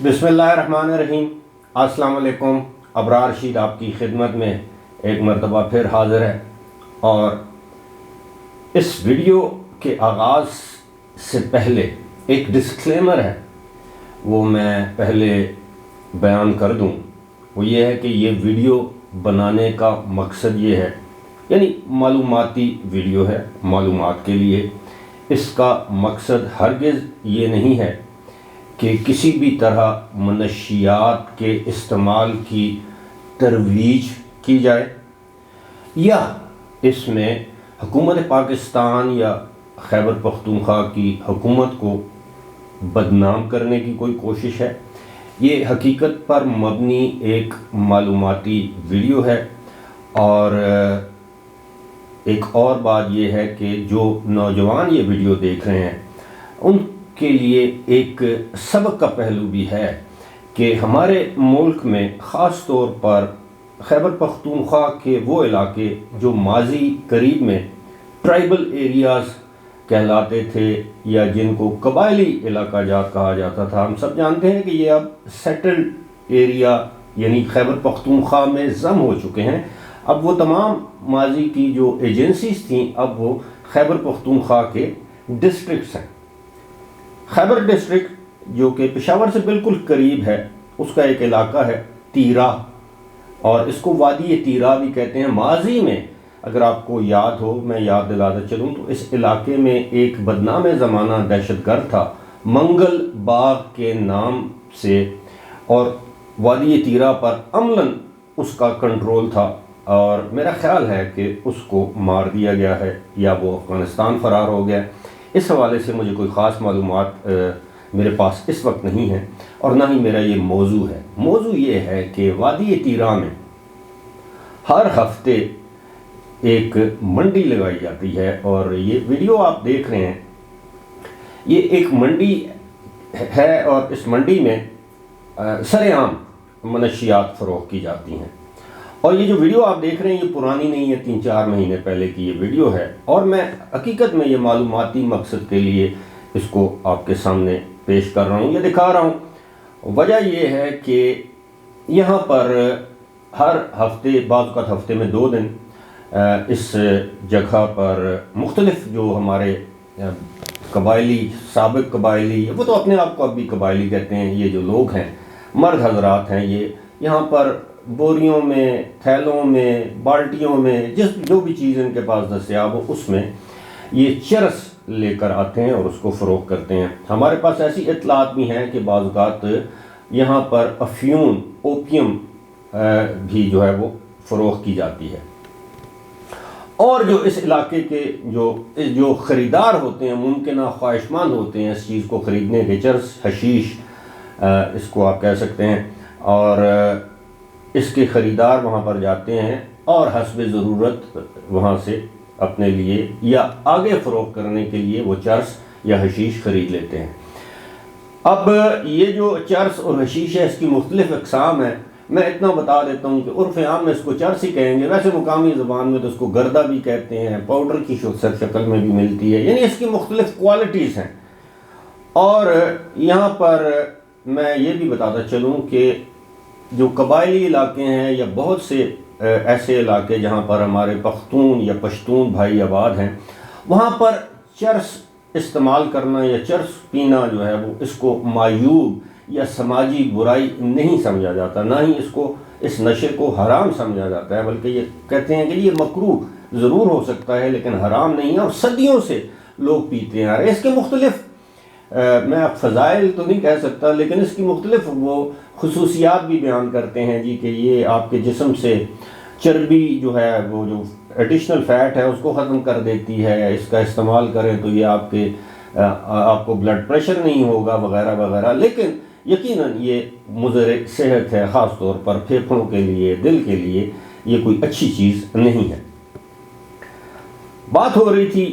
بسم اللہ الرحمن الرحیم۔ السلام علیکم۔ ابرار رشید آپ کی خدمت میں ایک مرتبہ پھر حاضر ہے، اور اس ویڈیو کے آغاز سے پہلے ایک ڈسکلیمر ہے، وہ میں پہلے بیان کر دوں۔ وہ یہ ہے کہ یہ ویڈیو بنانے کا مقصد یہ ہے، یعنی معلوماتی ویڈیو ہے، معلومات کے لیے۔ اس کا مقصد ہرگز یہ نہیں ہے کہ کسی بھی طرح منشیات کے استعمال کی ترویج کی جائے، یا اس میں حکومت پاکستان یا خیبر پختونخوا کی حکومت کو بدنام کرنے کی کوئی کوشش ہے۔ یہ حقیقت پر مبنی ایک معلوماتی ویڈیو ہے، اور ایک اور بات یہ ہے کہ جو نوجوان یہ ویڈیو دیکھ رہے ہیں ان کے لیے ایک سبق کا پہلو بھی ہے کہ ہمارے ملک میں خاص طور پر خیبر پختونخوا کے وہ علاقے جو ماضی قریب میں ٹرائبل ایریاز کہلاتے تھے، یا جن کو قبائلی علاقہ جات کہا جاتا تھا، ہم سب جانتے ہیں کہ یہ اب سیٹلڈ ایریا یعنی خیبر پختونخوا میں ضم ہو چکے ہیں۔ اب وہ تمام ماضی کی جو ایجنسیز تھیں اب وہ خیبر پختونخوا کے ڈسٹرکٹس ہیں۔ خیبر ڈسٹرکٹ جو کہ پشاور سے بالکل قریب ہے، اس کا ایک علاقہ ہے تیرا، اور اس کو وادی تیرا بھی کہتے ہیں۔ ماضی میں اگر آپ کو یاد ہو، میں یاد دلاتا چلوں تو اس علاقے میں ایک بدنام زمانہ دہشت گرد تھا منگل باغ کے نام سے، اور وادی تیرا پر عملاً اس کا کنٹرول تھا، اور میرا خیال ہے کہ اس کو مار دیا گیا ہے یا وہ افغانستان فرار ہو گیا۔ اس حوالے سے مجھے کوئی خاص معلومات میرے پاس اس وقت نہیں ہے، اور نہ ہی میرا یہ موضوع ہے۔ موضوع یہ ہے کہ وادی تیرا میں ہر ہفتے ایک منڈی لگائی جاتی ہے، اور یہ ویڈیو آپ دیکھ رہے ہیں، یہ ایک منڈی ہے، اور اس منڈی میں سر عام منشیات فروخت کی جاتی ہیں۔ اور یہ جو ویڈیو آپ دیکھ رہے ہیں یہ پرانی نہیں ہے، 3-4 مہینے پہلے کی یہ ویڈیو ہے، اور میں حقیقت میں یہ معلوماتی مقصد کے لیے اس کو آپ کے سامنے پیش کر رہا ہوں، یہ دکھا رہا ہوں۔ وجہ یہ ہے کہ یہاں پر ہر ہفتے، بعض اوقات ہفتے میں 2 دن، اس جگہ پر مختلف جو ہمارے قبائلی، سابق قبائلی، وہ تو اپنے آپ کو اب بھی قبائلی کہتے ہیں، یہ جو لوگ ہیں، مرد حضرات ہیں، یہ یہاں پر بوریوں میں، تھیلوں میں، بالٹیوں میں، جو بھی چیز ان کے پاس دستیاب ہو اس میں یہ چرس لے کر آتے ہیں اور اس کو فروخت کرتے ہیں۔ ہمارے پاس ایسی اطلاعات بھی ہیں کہ بعض اوقات یہاں پر افیون، اوپیم بھی جو ہے وہ فروخت کی جاتی ہے، اور جو اس علاقے کے جو خریدار ہوتے ہیں، ممکنہ خواہشمند ہوتے ہیں اس چیز کو خریدنے کے، چرس، حشیش اس کو آپ کہہ سکتے ہیں، اور اس کے خریدار وہاں پر جاتے ہیں اور حسب ضرورت وہاں سے اپنے لیے یا آگے فروخت کرنے کے لیے وہ چرس یا حشیش خرید لیتے ہیں۔ اب یہ جو چرس اور حشیش ہے اس کی مختلف اقسام ہیں۔ میں اتنا بتا دیتا ہوں کہ عرف عام میں اس کو چرس ہی کہیں گے، ویسے مقامی زبان میں تو اس کو گردہ بھی کہتے ہیں، پاؤڈر کی شکل میں بھی ملتی ہے، یعنی اس کی مختلف کوالٹیز ہیں۔ اور یہاں پر میں یہ بھی بتاتا چلوں کہ جو قبائلی علاقے ہیں یا بہت سے ایسے علاقے جہاں پر ہمارے پختون یا پشتون بھائی آباد ہیں، وہاں پر چرس استعمال کرنا یا چرس پینا جو ہے وہ اس کو معیوب یا سماجی برائی نہیں سمجھا جاتا، نہ ہی اس نشے کو حرام سمجھا جاتا ہے، بلکہ یہ کہتے ہیں کہ یہ مکروہ ضرور ہو سکتا ہے لیکن حرام نہیں ہے، اور صدیوں سے لوگ پیتے ہیں۔ اس کے مختلف میں اب فضائل تو نہیں کہہ سکتا، لیکن اس کی مختلف وہ خصوصیات بھی بیان کرتے ہیں جی، کہ یہ آپ کے جسم سے چربی جو ہے، وہ جو ایڈیشنل فیٹ ہے اس کو ختم کر دیتی ہے، اس کا استعمال کریں تو یہ آپ کو بلڈ پریشر نہیں ہوگا وغیرہ وغیرہ، لیکن یقیناً یہ مضر صحت ہے، خاص طور پر پھیپھڑوں کے لیے، دل کے لیے یہ کوئی اچھی چیز نہیں ہے۔ بات ہو رہی تھی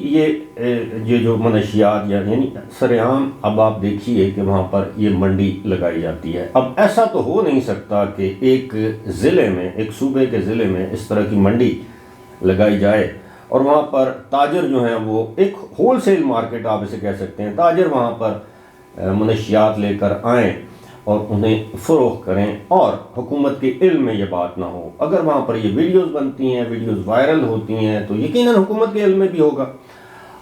یہ جو منشیات یعنی سر عام، اب آپ دیکھیے کہ وہاں پر یہ منڈی لگائی جاتی ہے۔ اب ایسا تو ہو نہیں سکتا کہ ایک ضلع میں، ایک صوبے کے ضلع میں اس طرح کی منڈی لگائی جائے اور وہاں پر تاجر جو ہیں وہ ایک ہول سیل مارکیٹ آپ اسے کہہ سکتے ہیں، تاجر وہاں پر منشیات لے کر آئیں اور انہیں فروغ کریں، اور حکومت کے علم میں یہ بات نہ ہو۔ اگر وہاں پر یہ ویڈیوز بنتی ہیں، ویڈیوز وائرل ہوتی ہیں، تو یقیناً حکومت کے علم میں بھی ہوگا۔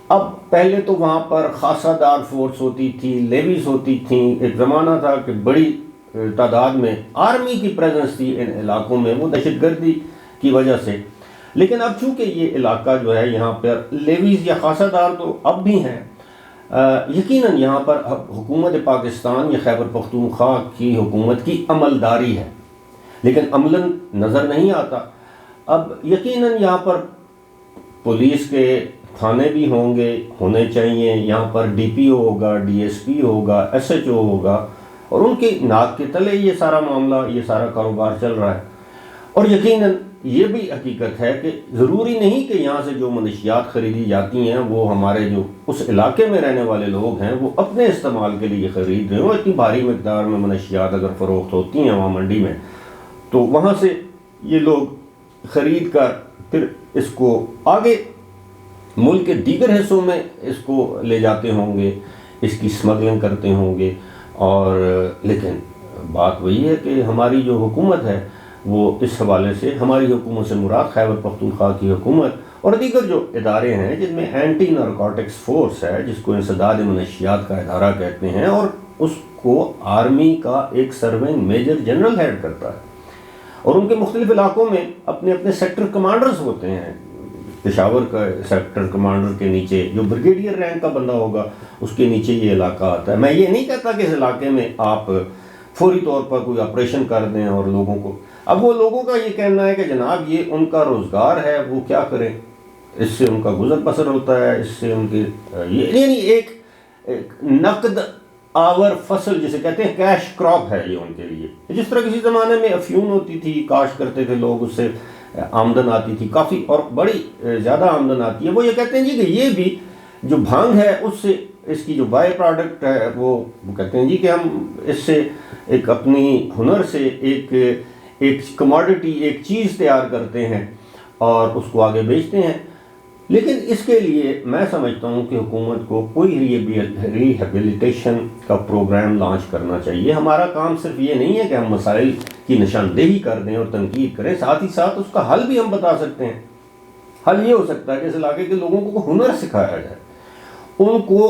اب پہلے تو وہاں پر خاصہ دار فورس ہوتی تھی، لیویز ہوتی تھیں، ایک زمانہ تھا کہ بڑی تعداد میں آرمی کی پریزنس تھی ان علاقوں میں، وہ دہشت گردی کی وجہ سے۔ لیکن اب چونکہ یہ علاقہ جو ہے یہاں پر لیویز یا خاصہ دار تو اب بھی ہیں، یقیناً یہاں پر حکومت پاکستان یا خیبر پختونخوا کی حکومت کی عملداری ہے، لیکن عملاً نظر نہیں آتا۔ اب یقیناً یہاں پر پولیس کے تھانے بھی ہوں گے، ہونے چاہیے، یہاں پر ڈی پی او ہوگا، ڈی ایس پی ہوگا، ایس ایچ او ہوگا، اور ان کے ناک کے تلے یہ سارا معاملہ، یہ سارا کاروبار چل رہا ہے۔ اور یقیناً یہ بھی حقیقت ہے کہ ضروری نہیں کہ یہاں سے جو منشیات خریدی جاتی ہیں وہ ہمارے جو اس علاقے میں رہنے والے لوگ ہیں وہ اپنے استعمال کے لیے خرید رہے ہوں۔ اتنی بھاری مقدار میں منشیات اگر فروخت ہوتی ہیں وہاں منڈی میں، تو وہاں سے یہ لوگ خرید کر پھر اس کو آگے ملک کے دیگر حصوں میں اس کو لے جاتے ہوں گے، اس کی سمگلنگ کرتے ہوں گے۔ اور لیکن بات وہی ہے کہ ہماری جو حکومت ہے وہ اس حوالے سے، ہماری حکومت سے مراد خیبر پختونخوا کی حکومت اور دیگر جو ادارے ہیں جن میں اینٹی نارکوٹکس فورس ہے، جس کو انسداد منشیات کا ادارہ کہتے ہیں، اور اس کو آرمی کا ایک سرونگ میجر جنرل ہیڈ کرتا ہے، اور ان کے مختلف علاقوں میں اپنے اپنے سیکٹر کمانڈرز ہوتے ہیں۔ پشاور کا سیکٹر کمانڈر کے نیچے جو بریگیڈیئر رینک کا بندہ ہوگا اس کے نیچے یہ علاقہ آتا ہے۔ میں یہ نہیں کہتا کہ اس علاقے میں آپ فوری طور پر کوئی آپریشن کر دیں اور لوگوں کو، اب وہ لوگوں کا یہ کہنا ہے کہ جناب یہ ان کا روزگار ہے، وہ کیا کریں، اس سے ان کا گزر بسر ہوتا ہے، اس سے ان کی یعنی ایک نقد آور فصل جسے کہتے ہیں، کیش کراپ ہے یہ ان کے لیے۔ جس طرح کسی زمانے میں افیون ہوتی تھی، کاشت کرتے تھے لوگ، اس سے آمدن آتی تھی کافی، اور بڑی زیادہ آمدن آتی ہے۔ وہ یہ کہتے ہیں جی کہ یہ بھی جو بھانگ ہے اس سے، اس کی جو بائی پروڈکٹ ہے وہ کہتے ہیں جی کہ ہم اس سے ایک اپنی ہنر سے ایک کموڈٹی، ایک چیز تیار کرتے ہیں اور اس کو آگے بیچتے ہیں۔ لیکن اس کے لیے میں سمجھتا ہوں کہ حکومت کو کوئی ریہیبلیٹیشن کا پروگرام لانچ کرنا چاہیے۔ ہمارا کام صرف یہ نہیں ہے کہ ہم مسائل کی نشاندہی کر دیں اور تنقید کریں، ساتھ ہی ساتھ اس کا حل بھی ہم بتا سکتے ہیں۔ حل یہ ہو سکتا ہے کہ اس علاقے کے لوگوں کو ہنر سکھایا جائے، ان کو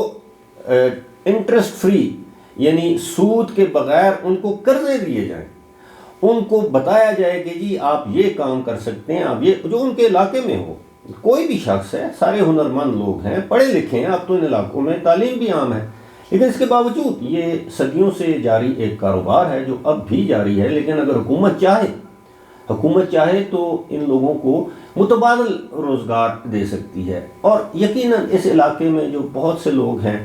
انٹرسٹ فری یعنی سود کے بغیر ان کو قرضے دیے جائیں، ان کو بتایا جائے کہ جی آپ یہ کام کر سکتے ہیں، آپ یہ جو ان کے علاقے میں ہو۔ کوئی بھی شخص ہے، سارے ہنرمند لوگ ہیں، پڑھے لکھے ہیں، اب تو ان علاقوں میں تعلیم بھی عام ہے، لیکن اس کے باوجود یہ صدیوں سے جاری ایک کاروبار ہے جو اب بھی جاری ہے۔ لیکن اگر حکومت چاہے تو ان لوگوں کو متبادل روزگار دے سکتی ہے۔ اور یقیناً اس علاقے میں جو بہت سے لوگ ہیں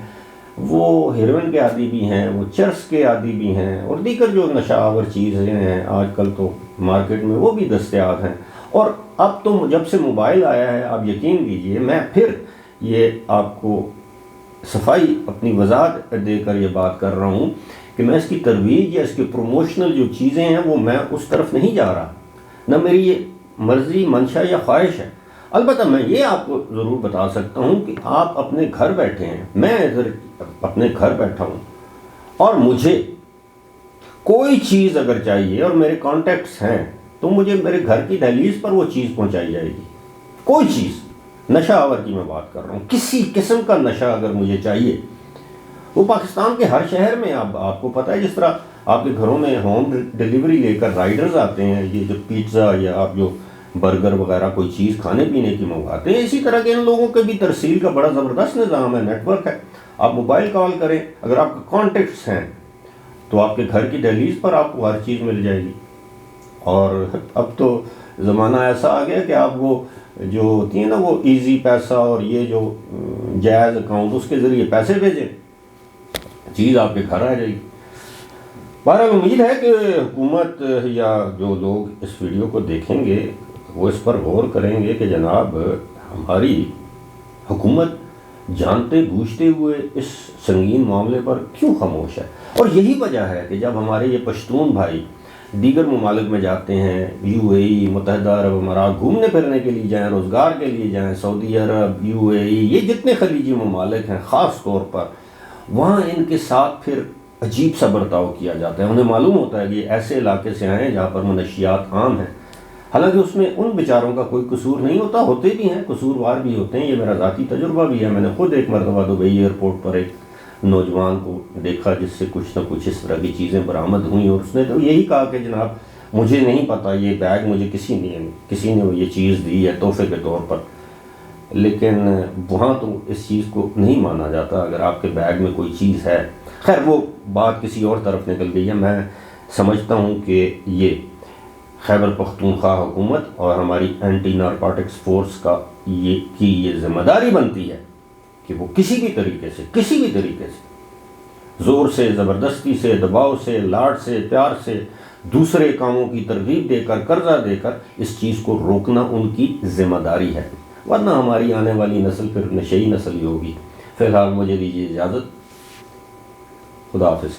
وہ ہیروئن کے عادی بھی ہیں، وہ چرس کے عادی بھی ہیں، اور دیگر جو نشہ آور چیزیں ہیں آج کل تو مارکیٹ میں وہ بھی دستیاب ہیں۔ اور اب تو جب سے موبائل آیا ہے، آپ یقین کیجئے، میں پھر یہ آپ کو صفائی اپنی وضاحت دے کر یہ بات کر رہا ہوں کہ میں اس کی ترویج یا اس کے پروموشنل جو چیزیں ہیں وہ میں اس طرف نہیں جا رہا، نہ میری یہ مرضی، منشا یا خواہش ہے۔ البتہ میں یہ آپ کو ضرور بتا سکتا ہوں کہ آپ اپنے گھر بیٹھے ہیں، میں ادھر اپنے گھر بیٹھا ہوں، اور مجھے کوئی چیز اگر چاہیے اور میرے کانٹیکٹس ہیں تو مجھے میرے گھر کی دہلیز پر وہ چیز پہنچائی جائے گی۔ کوئی چیز، نشہ آور کی میں بات کر رہا ہوں، کسی قسم کا نشہ اگر مجھے چاہیے، وہ پاکستان کے ہر شہر میں آپ کو پتہ ہے، جس طرح آپ کے گھروں میں ہوم ڈیلیوری لے کر رائڈرز آتے ہیں، یہ جو پیزا یا آپ جو برگر وغیرہ کوئی چیز کھانے پینے کی منگواتے ہیں، اسی طرح کے ان لوگوں کے بھی ترسیل کا بڑا زبردست نظام ہے، نیٹ ورک ہے۔ آپ موبائل کال کریں، اگر آپ کے کانٹیکٹس ہیں تو آپ کے گھر کی دہلیز پر آپ کو ہر چیز مل جائے گی۔ اور اب تو زمانہ ایسا آ گیا کہ آپ وہ جو ہوتی ہیں نا وہ ایزی پیسہ اور یہ جو جائز اکاؤنٹ، اس کے ذریعے پیسے بھیجیں، چیز آپ کے گھر آ جائے گی۔ بہرحال امید ہے کہ حکومت یا جو لوگ اس ویڈیو کو دیکھیں گے وہ اس پر غور کریں گے کہ جناب ہماری حکومت جانتے بوجھتے ہوئے اس سنگین معاملے پر کیوں خاموش ہے۔ اور یہی وجہ ہے کہ جب ہمارے یہ پشتون بھائی دیگر ممالک میں جاتے ہیں، یو اے ای، متحدہ عرب امارات، گھومنے پھرنے کے لیے جائیں، روزگار کے لیے جائیں، سعودی عرب، یو اے ای، یہ جتنے خلیجی ممالک ہیں خاص طور پر، وہاں ان کے ساتھ پھر عجیب سا برتاؤ کیا جاتا ہے. انہیں معلوم ہوتا ہے کہ یہ ایسے علاقے سے آئے ہیں جہاں پر منشیات عام ہیں، حالانکہ اس میں ان بیچاروں کا کوئی قصور نہیں ہوتا. ہوتے بھی ہیں، قصوروار بھی ہوتے ہیں. یہ میرا ذاتی تجربہ بھی ہے. میں نے خود ایک مرتبہ دبئی ایئرپورٹ پر ایک نوجوان کو دیکھا جس سے کچھ نہ کچھ اس طرح کی چیزیں برآمد ہوئیں، اور اس نے تو یہی کہا کہ جناب مجھے نہیں پتہ، یہ بیگ مجھے کسی نے یہ چیز دی ہے تحفے کے طور پر. لیکن وہاں تو اس چیز کو نہیں مانا جاتا اگر آپ کے بیگ میں کوئی چیز ہے. خیر وہ بات کسی اور طرف نکل گئی ہے. میں سمجھتا ہوں کہ یہ خیبر پختونخوا حکومت اور ہماری اینٹی نارکوٹکس فورس کی یہ ذمہ داری بنتی ہے کہ وہ کسی بھی طریقے سے زور سے، زبردستی سے، دباؤ سے، لاڈ سے، پیار سے، دوسرے کاموں کی ترغیب دے کر، قرضہ دے کر اس چیز کو روکنا ان کی ذمہ داری ہے، ورنہ ہماری آنے والی نسل پھر نشئی نسل ہی ہوگی. فی الحال مجھے دیجیے اجازت. خدا حافظ.